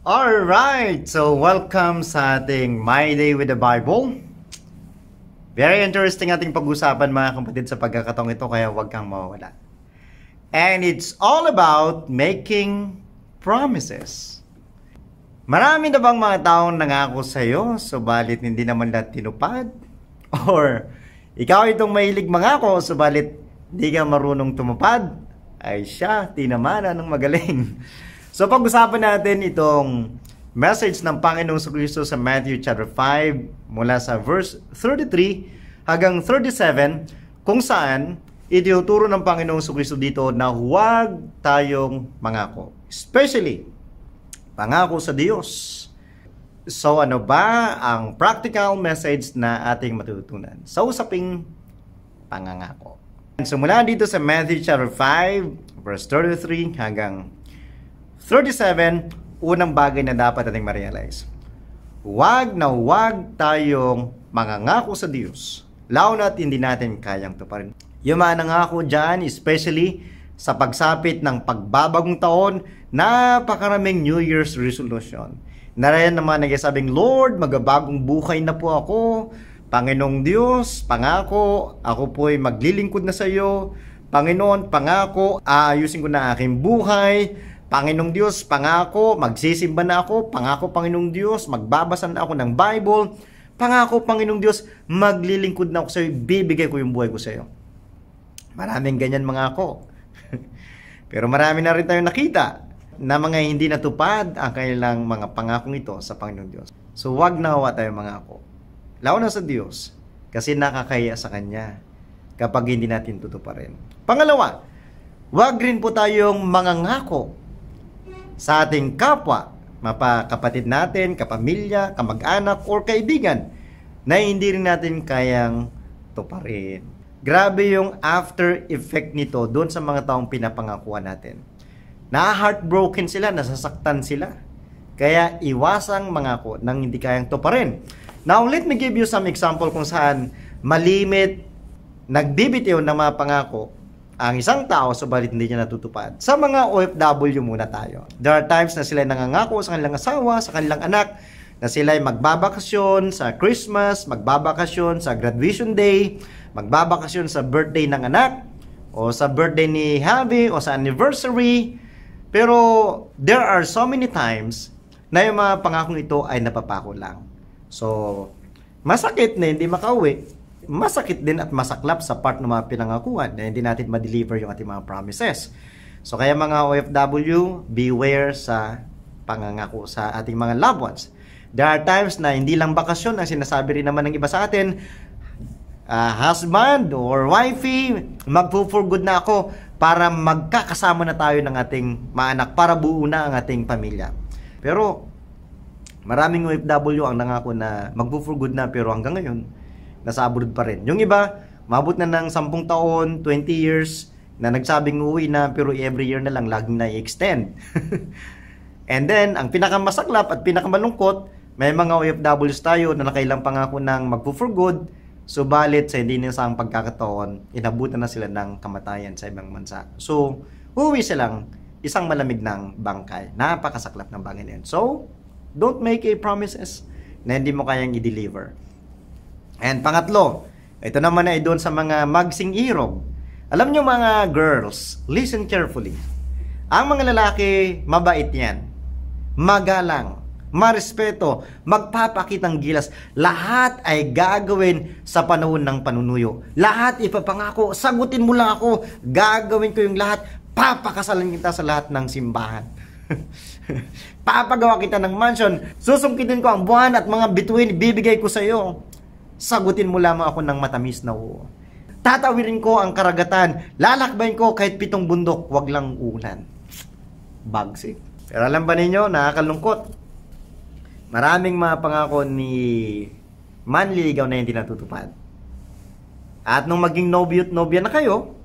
Alright, so welcome sa ating My Day with the Bible. Very interesting ating pag-usapan mga kapatid sa pagkakataong ito, kaya huwag kang mawawala. And it's all about making promises. Marami na bang mga taong nangako sa iyo, subalit hindi naman lahat tinupad? Or ikaw itong mahilig mangako, subalit hindi ka marunong tumupad? Ay siya, tinamana ng magaling. So pag-usapan natin itong message ng Panginoong Kristo sa Matthew chapter 5 mula sa verse 33 hanggang 37, kung saan itinuturo ng Panginoong Kristo dito na huwag tayong mangako. Especially, pangako sa Diyos. So ano ba ang practical message na ating matutunan sa usaping pangangako? So mula dito sa Matthew chapter 5 verse 33 hanggang 37, unang bagay na dapat nating ma-realize. Huwag tayong mangangako sa Diyos, lalo na't hindi natin kayang tuparin. Yung mga nangako dyan, especially sa pagsapit ng pagbabagong taon, napakaraming New Year's resolution. Narayan naman nagsasabing, Lord, magabagong buhay na po ako. Panginoong Diyos, pangako, ako po'y maglilingkod na sa iyo. Panginoon, pangako, aayusin ko na aking buhay. Panginoong Diyos, pangako, magsisimba na ako. Pangako, Panginoong Diyos, magbabasa na ako ng Bible. Pangako, Panginoong Diyos, maglilingkod na ako sa iyo. Bibigay ko yung buhay ko sa iyo. Maraming ganyan mga ako. Pero marami na rin tayong nakita na mga hindi natupad ang kanilang mga pangakong ito sa Panginoong Diyos. So wag na tayong mangako. Lalo na sa Diyos, kasi nakakaya sa Kanya kapag hindi natin tutuparin. Pangalawa, wag rin po tayong mangangako sa ating kapwa, mapakapatid natin, kapamilya, kamag-anak, or kaibigan na hindi rin natin kayang tuparin. Grabe yung after effect nito doon sa mga taong pinapangakuan natin. Na-heartbroken sila, nasasaktan sila. Kaya iwasang mangako nang hindi kayang tuparin. Now, let me give you some example kung saan malimit, nagbibitiw ng mga pangako ang isang tao, subalit hindi niya natutupad. Sa mga OFW muna tayo. There are times na sila nangangako sa kanilang asawa, sa kanilang anak, na sila ay magbabakasyon sa Christmas, magbabakasyon sa graduation day, magbabakasyon sa birthday ng anak, o sa birthday ni Javi, o sa anniversary. Pero there are so many times na yung mga pangakong ito ay napapako lang. So, masakit na hindi makauwi. Masakit din at masaklap sa part ng mga pinangakuan na hindi natin ma-deliver yung ating mga promises. So kaya mga OFW, beware sa pangangako sa ating mga loved ones. There are times na hindi lang bakasyon ang sinasabi rin naman ng iba sa atin, husband or wifey, magpo-for good na ako para magkakasama na tayo ng ating mga anak, para buo na ang ating pamilya. Pero maraming OFW ang nangako na magpo-for good na, pero hanggang ngayon nasa abroad pa rin. Yung iba, mabot na ng 10 taon, 20 years, na nagsabing uwi na, pero every year na lang, laging na-extend. And then, ang pinakamasaklap at pinakamalungkot, may mga OFWs tayo na nakailang pangako ng magpo-for good, subalit sa hindi nisang pagkakataon, inabutan na sila ng kamatayan sa ibang bansa. So, uwi silang isang malamig ng bangkay. Napakasaklap ng bagay na yun. So, don't make a promises na hindi mo kayang i-deliver. And pangatlo, ito naman ay doon sa mga magsing-irog. Alam nyo mga girls, listen carefully. Ang mga lalaki, mabait yan. Magalang, marespeto, magpapakitang gilas. Lahat ay gagawin sa panahon ng panunuyo. Lahat ipapangako, sagutin mo lang ako. Gagawin ko yung lahat. Papakasalan kita sa lahat ng simbahan. Papagawa kita ng mansion. Susungkitin ko ang buwan at mga bituin, bibigay ko sa iyo. Sagutin mo lamang ako ng matamis na oo. Tatawirin ko ang karagatan. Lalakbayin ko kahit 7 bundok, wag lang ulan. Bagsik. Pero alam ba ninyo, nakakalungkot. Maraming mga pangako ni manliligaw na hindi natutupad. At nung maging nobyo at nobya na kayo,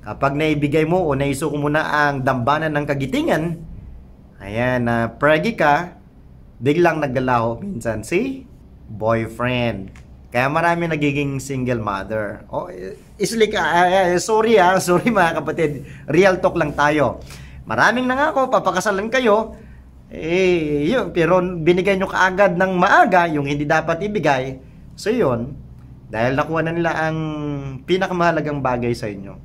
kapag naibigay mo o naisuko mo na ang dambanan ng kagitingan, ayan, na pregi ka, biglang naggalaho minsan si boyfriend. Kaya marami nagiging single mother. Oh, sorry mga kapatid, real talk lang tayo. Maraming nangako, papakasalan kayo, Yun, pero binigay nyo kaagad ng maaga yung hindi dapat ibigay. So yun, dahil nakuha na nila ang pinakamahalagang bagay sa inyo.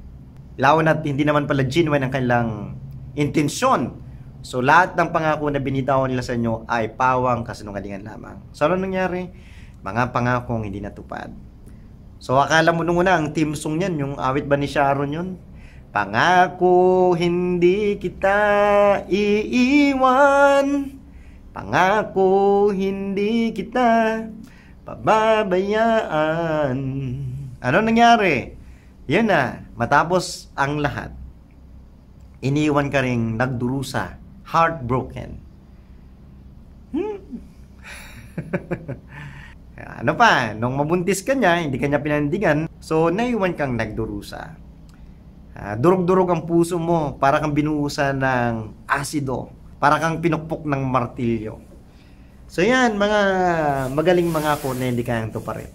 Lalo na hindi naman pala genuine ang kanilang intensyon. So lahat ng pangako na binitawan nila sa inyo ay pawang kasinungalingan lamang. So ano nangyari? Mga pangakong hindi natupad. So akala mo nung una ang team song yan, yung awit ba ni Sharon yun? Pangako hindi kita iiwan, pangako hindi kita pababayaan. Ano nangyari? Yun na, matapos ang lahat, iniwan ka ring nagdurusa, heartbroken. Ano pa, nung mabuntis ka niya, hindi ka niya pinandigan, so naiwan kang nagdurusa. Durog-durog ang puso mo, para kang binuhusan ng asido, para kang pinukpok ng martilyo. So yan, mga magaling mangako na hindi kayang tuparin.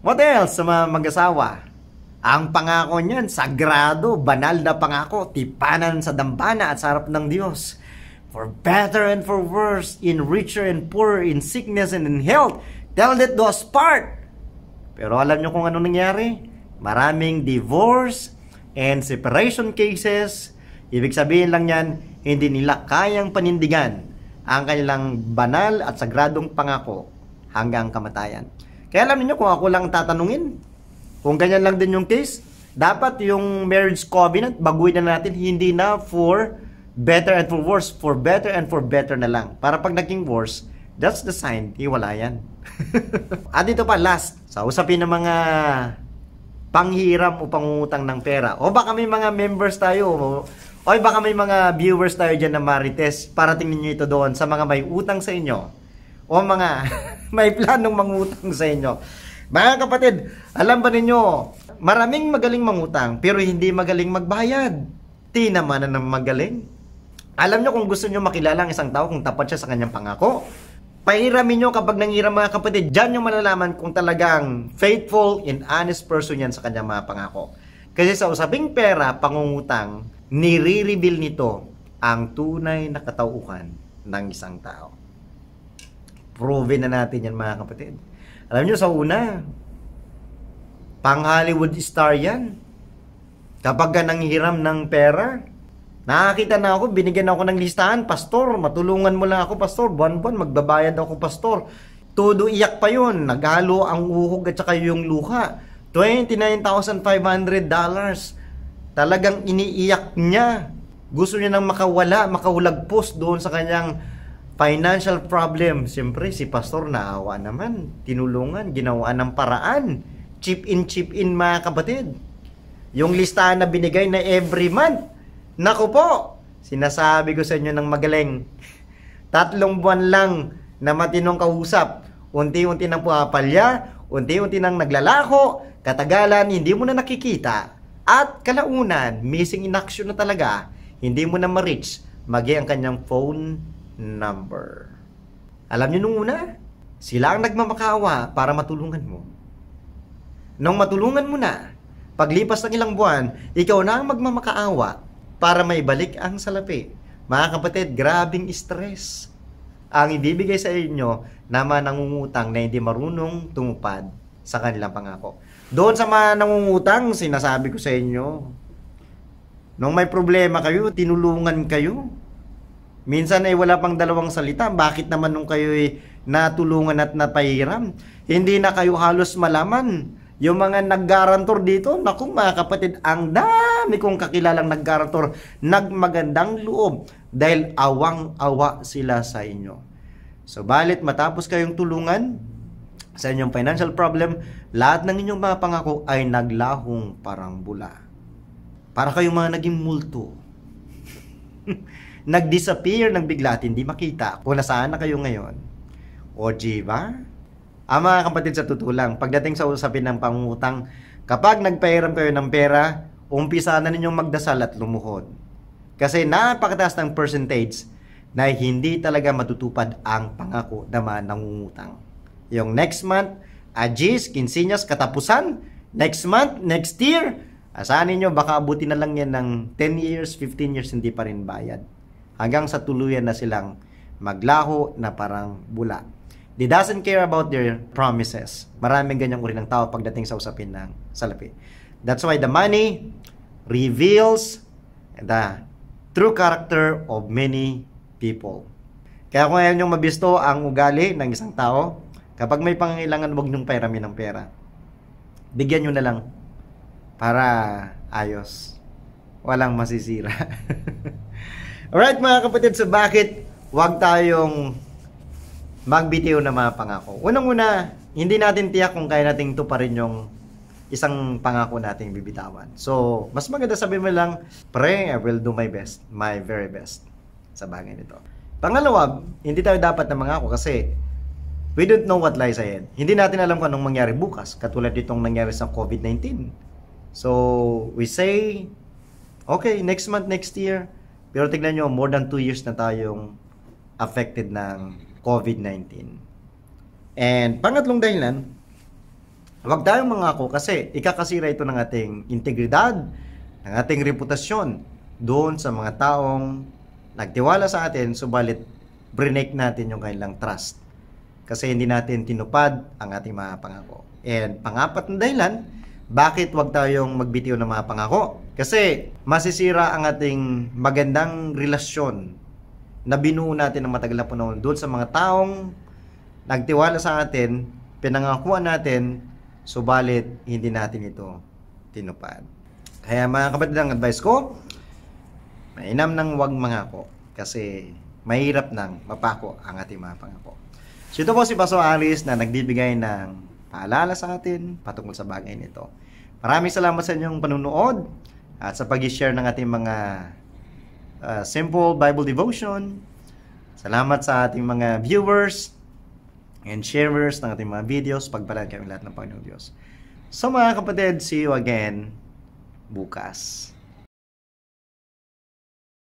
What else sa mga mag-asawa? Ang pangako niyan, sagrado, banal na pangako, tipanan sa dambana at sa harap ng Diyos. For better and for worse, in richer and poorer, in sickness and in health, till death do us part. Pero alam nyo kung ano nangyari? Maraming divorce and separation cases. Ibig sabihin lang yan, hindi nila kayang panindigan ang kanilang banal at sagradong pangako hanggang kamatayan. Kaya alam niyo kung ako lang tatanungin, kung ganyan lang din yung case, dapat yung marriage covenant, baguhin na natin, hindi na for better and for worse, for better and for better na lang. Para pag naging worse, that's the sign, hiwalayan. At dito pa, last, sa usapin ng mga panghiram o pangungutang ng pera. O baka may mga members tayo, o baka may mga viewers tayo dyan na marites, para tingnan nyo ito doon sa mga may utang sa inyo. O mga may planong mangutang sa inyo. Mga kapatid, alam ba ninyo, maraming magaling mangutang, pero hindi magaling magbayad. Di naman na magaling. Alam nyo kung gusto nyo makilala ang isang tao kung tapat siya sa kanyang pangako, pahiramin nyo kapag nangiram mga kapatid, dyan nyo malalaman kung talagang faithful and honest person yan sa kanyang mga pangako. Kasi sa usaping pera, pangungutang, nire-reveal nito ang tunay na katauhan ng isang tao. Proven na natin yan mga kapatid. Alam nyo sa una, pang Hollywood star yan. Kapag ka nanghiram ng pera, nakakita na ako, binigyan ako ng listahan, pastor, matulungan mo lang ako, pastor, buwan-buwan, magbabayad ako, pastor. Todo iyak pa yun, naghalo ang uhog at saka yung luha. $29,500. Talagang iniiyak niya. Gusto niya nang makawala, makahulagpos doon sa kanyang financial problem. Siyempre, si pastor naawa naman, tinulungan, ginawa ng paraan. Chip in mga kapatid. Yung listahan na binigay na every month, naku po, sinasabi ko sa inyo ng magaling, 3 buwan lang na matinong kausap, unti-unti nang pumapalya, unti-unti nang naglalako, katagalan, hindi mo na nakikita, at kalaunan, missing in action na talaga, hindi mo na ma-reach, magi ang kanyang phone number. Alam niyo nung una, sila ang nagmamakaawa para matulungan mo. Nung matulungan mo na, paglipas ng ilang buwan, ikaw na ang magmamakaawa para maibalik ang salapi. Mga kapatid, grabing stress ang ibibigay sa inyo na mga nangungutang na hindi marunong tumupad sa kanilang pangako. Doon sa mga nangungutang, sinasabi ko sa inyo, nung may problema kayo, tinulungan kayo. Minsan ay wala pang 2 salita, bakit naman nung kayo ay natulungan at napahiram? Hindi na kayo halos malaman. Yung mga nag-garantor dito, naku mga kapatid, ang dami kong kakilalang nag-garantor, nagmagandang loob dahil awang-awa sila sa inyo. So balit matapos kayong tulungan sa inyong financial problem, lahat ng inyong mga pangako ay naglahong parang bula. Para kayong mga naging multo. Nag-disappear ng bigla at hindi makita kung nasaan na kayo ngayon. O diba? Mga kapatid, sa totoo lang, pagdating sa usapin ng pangungutang, kapag nagpahiram kayo ng pera, umpisa na ninyong magdasal at lumuhod. Kasi napakataas ng percentage na hindi talaga matutupad ang pangako na mga nangungutang. Yung next month, Agis, Quinceañas, katapusan, next month, next year, asahan ninyo, baka abutin na lang yan ng 10 years, 15 years, hindi pa rin bayad. Hanggang sa tuluyan na silang maglaho na parang bula. They doesn't care about their promises. Maraming ganyang uri ng tao pagdating sa usapin ng salapi. That's why the money reveals the true character of many people. Kaya kung ayaw nyong mabisto ang ugali ng isang tao, kapag may pangangailangan, huwag nyong pairami ng pera. Bigyan nyo na lang para ayos. Walang masisira. Alright mga kapatid, so bakit wag tayong magbitiw na mga pangako? Unang-una, hindi natin tiyak kung kaya nating tuparin yung isang pangako nating bibitawan. So, mas maganda sabihin mo lang, pray, I will do my best, my very best sa bagay nito. Pangalawa, hindi tayo dapat na mangako kasi we don't know what lies ahead. Hindi natin alam kung anong mangyari bukas, katulad ditong nangyari sa COVID-19. So, we say, okay, next month, next year. Pero tignan nyo, more than 2 years na tayong affected ng COVID-19. And pangatlong dahilan, huwag tayong mangako kasi ikakasira ito ng ating integridad, ng ating reputasyon doon sa mga taong nagtiwala sa atin, subalit break natin yung kanilang trust. Kasi hindi natin tinupad ang ating mga pangako. And pangapat na dahilan, bakit wag tayong magbitiw ng mga pangako? Kasi masisira ang ating magandang relasyon na binuo natin ng matagal na panahon doon sa mga taong nagtiwala sa atin, pinangakuan natin, subalit hindi natin ito tinupad. Kaya mga kapatid, ang advice ko, mainam nang wag mangako kasi mahirap nang mapako ang ating mga pangako. So ito po si Pastor Aris na nagbibigay ng paalala sa atin patungkol sa bagay nito. Maraming salamat sa inyong panunood at sa pag-share ng ating mga simple Bible devotion. Salamat sa ating mga viewers and sharers ng ating mga videos. Pagpalaan kami lahat ng Panginoong Diyos. So mga kapatid, see you again bukas.